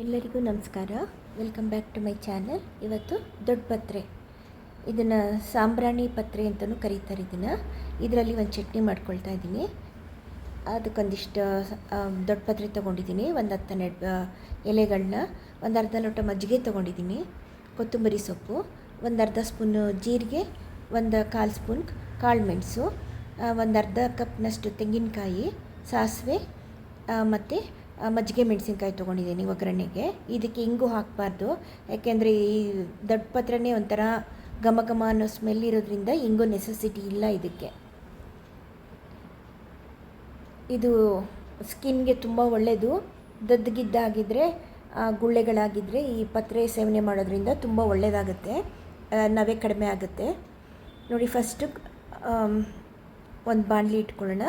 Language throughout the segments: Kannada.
ಎಲ್ಲರಿಗೂ ನಮಸ್ಕಾರ. Welcome back to my channel. ಇವತ್ತು ದೊಡ್ಡ ಪತ್ರೆ, ಇದನ್ನು ಸಾಂಬ್ರಾಣಿ ಪತ್ರೆ ಅಂತಲೂ ಕರೀತಾರೆ. ಇದರಲ್ಲಿ ಒಂದು ಚಟ್ನಿ ಮಾಡ್ಕೊಳ್ತಾ ಇದ್ದೀನಿ. ಅದಕ್ಕೊಂದಿಷ್ಟು ದೊಡ್ಡ ಪತ್ರೆ ತೊಗೊಂಡಿದ್ದೀನಿ, ಒಂದು 10 ಎಲೆಗಳನ್ನ, ಒಂದು ಅರ್ಧ ಲೋಟ ಮಜ್ಜಿಗೆ ತೊಗೊಂಡಿದ್ದೀನಿ, ಕೊತ್ತಂಬರಿ ಸೊಪ್ಪು, ಒಂದು ಅರ್ಧ ಸ್ಪೂನು ಜೀರಿಗೆ, ಒಂದು 1/4 ಸ್ಪೂನ್ ಕಾಳು ಮೆಣಸು, ಒಂದು ಅರ್ಧ ಕಪ್ನಷ್ಟು ತೆಂಗಿನಕಾಯಿ, ಸಾಸಿವೆ ಮತ್ತು ಮಜ್ಜಿಗೆ ಮೆಣಸಿನ್ಕಾಯಿ ತೊಗೊಂಡಿದ್ದೀನಿ ಒಗ್ಗರಣೆಗೆ. ಇದಕ್ಕೆ ಇಂಗು ಹಾಕಬಾರ್ದು, ಯಾಕೆಂದರೆ ಈ ದೊಡ್ಡ ಪತ್ರೆನೇ ಒಂಥರ ಘಮ ಘಮ ಅನ್ನೋ ಸ್ಮೆಲ್ ಇರೋದ್ರಿಂದ ಇಂಗು ನೆಸೆಸಿಟಿ ಇಲ್ಲ ಇದಕ್ಕೆ. ಇದು ಸ್ಕಿನ್ಗೆ ತುಂಬ ಒಳ್ಳೆಯದು. ದದ್ದಗಿದ್ದಾಗಿದ್ದರೆ, ಗುಳ್ಳೆಗಳಾಗಿದ್ದರೆ ಈ ಪತ್ರೆ ಸೇವನೆ ಮಾಡೋದ್ರಿಂದ ತುಂಬ ಒಳ್ಳೆಯದಾಗುತ್ತೆ, ನವೆ ಕಡಿಮೆ ಆಗುತ್ತೆ. ನೋಡಿ, ಫಸ್ಟು ಒಂದು ಬಾಣಲಿ ಇಟ್ಕೊಳ್ಳೋಣ.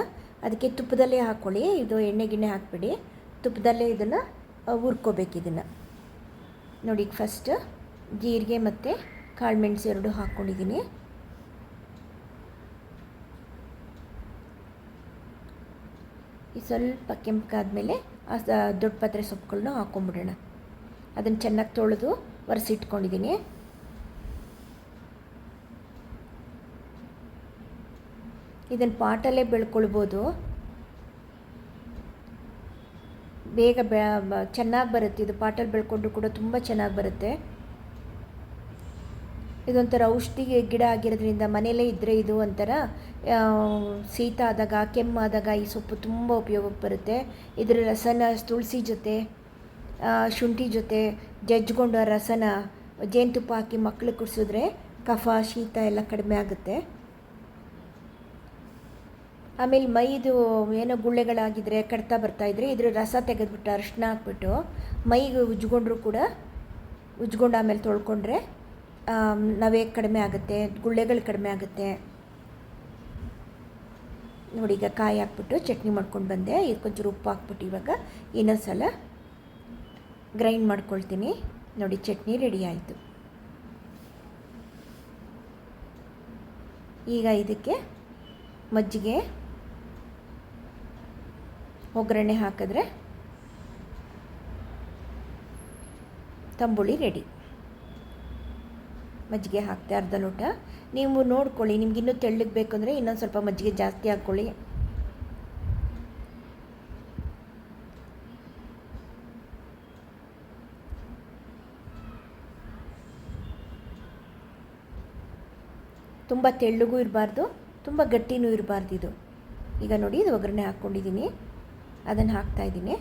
ಅದಕ್ಕೆ ತುಪ್ಪದಲ್ಲೇ ಹಾಕ್ಕೊಳ್ಳಿ, ಇದು ಎಣ್ಣೆ ಗಿಣ್ಣೆ ಹಾಕ್ಬಿಡಿ, ತುಪ್ಪದಲ್ಲೇ ಇದನ್ನು ಹುರ್ಕೋಬೇಕು. ಇದನ್ನು ನೋಡಿ, ಫಸ್ಟ್ ಜೀರಿಗೆ ಮತ್ತು ಕಾಳು ಮೆಣಸು ಎರಡು ಹಾಕ್ಕೊಂಡಿದ್ದೀನಿ. ಈ ಸ್ವಲ್ಪ ಕೆಂಪಾದ್ಮೇಲೆ ಆ ದೊಡ್ಡ ಪತ್ರೆ ಸೊಪ್ಪುಗಳನ್ನ ಹಾಕ್ಕೊಂಬಿಡೋಣ. ಅದನ್ನು ಚೆನ್ನಾಗಿ ತೊಳೆದು ಒರೆಸಿಟ್ಕೊಂಡಿದ್ದೀನಿ. ಇದನ್ನು ಪಾಟಲ್ಲೇ ಬೆಳ್ಕೊಳ್ಬೋದು, ಬೇಗ ಚೆನ್ನಾಗಿ ಬರುತ್ತೆ. ಇದು ಪಾಟಲ್ಲಿ ಬೆಳ್ಕೊಂಡ್ರು ಕೂಡ ತುಂಬ ಚೆನ್ನಾಗಿ ಬರುತ್ತೆ. ಇದೊಂಥರ ಔಷಧಿ ಗಿಡ ಆಗಿರೋದ್ರಿಂದ ಮನೆಯಲ್ಲೇ ಇದ್ದರೆ ಇದು ಒಂಥರ ಶೀತ ಆದಾಗ, ಕೆಮ್ಮಾದಾಗ ಈ ಸೊಪ್ಪು ತುಂಬ ಉಪಯೋಗಕ್ಕೆ ಬರುತ್ತೆ. ಇದರ ರಸನ ತುಳಸಿ ಜೊತೆ, ಶುಂಠಿ ಜೊತೆ ಜಜ್ಜಿಕೊಂಡು ಆ ರಸನ ಜೇನುತುಪ್ಪ ಹಾಕಿ ಮಕ್ಕಳಿಗೆ ಕುಡಿಸಿದ್ರೆ ಕಫ, ಶೀತ ಎಲ್ಲ ಕಡಿಮೆ ಆಗುತ್ತೆ. ಆಮೇಲೆ ಮೈದು ಏನೋ ಗುಳ್ಳೆಗಳಾಗಿದ್ದರೆ, ಕಡ್ತಾ ಬರ್ತಾಯಿದ್ರೆ ಇದ್ರ ರಸ ತೆಗೆದುಬಿಟ್ಟು ಅರಿಶಿನ ಹಾಕ್ಬಿಟ್ಟು ಮೈಗೆ ಉಜ್ಕೊಂಡ್ರೂ ಕೂಡ, ಉಜ್ಕೊಂಡು ಆಮೇಲೆ ತೊಳ್ಕೊಂಡ್ರೆ ನವೆ ಕಡಿಮೆ ಆಗುತ್ತೆ, ಗುಳ್ಳೆಗಳು ಕಡಿಮೆ ಆಗುತ್ತೆ. ನೋಡಿ, ಈಗ ಕಾಯಿ ಹಾಕ್ಬಿಟ್ಟು ಚಟ್ನಿ ಮಾಡ್ಕೊಂಡು ಬಂದೆ. ಇದಕ್ಕೊಂಚೂರು ಉಪ್ಪು ಹಾಕ್ಬಿಟ್ಟು ಇವಾಗ ಇನ್ನೊಂದು ಸಲ ಗ್ರೈಂಡ್ ಮಾಡ್ಕೊಳ್ತೀನಿ. ನೋಡಿ, ಚಟ್ನಿ ರೆಡಿ ಆಯಿತು. ಈಗ ಇದಕ್ಕೆ ಮಜ್ಜಿಗೆ, ಒಗ್ಗರಣೆ ಹಾಕಿದ್ರೆ ತಂಬುಳಿ ರೆಡಿ. ಮಜ್ಜಿಗೆ ಹಾಕ್ತೆ ಅರ್ಧ ಲೋಟ. ನೀವು ನೋಡ್ಕೊಳ್ಳಿ, ನಿಮ್ಗೆ ಇನ್ನೂ ತೆಳ್ಳಗೆ ಬೇಕಂದರೆ ಇನ್ನೊಂದು ಸ್ವಲ್ಪ ಮಜ್ಜಿಗೆ ಜಾಸ್ತಿ ಹಾಕ್ಕೊಳ್ಳಿ. ತುಂಬ ತೆಳ್ಳಗೂ ಇರಬಾರ್ದು, ತುಂಬ ಗಟ್ಟಿನೂ ಇರಬಾರ್ದು ಇದು. ಈಗ ನೋಡಿ, ಇದು ಒಗ್ಗರಣೆ ಹಾಕ್ಕೊಂಡಿದ್ದೀನಿ, ಅದನ್ನು ಹಾಕ್ತಾಯಿದ್ದೀನಿ.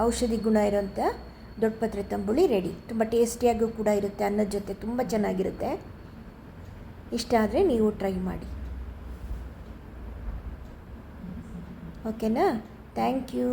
ಔಷಧಿ ಗುಣ ಇರೋಂಥ ದೊಡ್ಡ ಪತ್ರೆ ತಂಬುಳಿ ರೆಡಿ. ತುಂಬ ಟೇಸ್ಟಿಯಾಗೂ ಕೂಡ ಇರುತ್ತೆ, ಅನ್ನದ ಜೊತೆ ತುಂಬ ಚೆನ್ನಾಗಿರುತ್ತೆ. ಇಷ್ಟ ಆದರೆ ನೀವು ಟ್ರೈ ಮಾಡಿ. ಓಕೆನಾ? Thank you.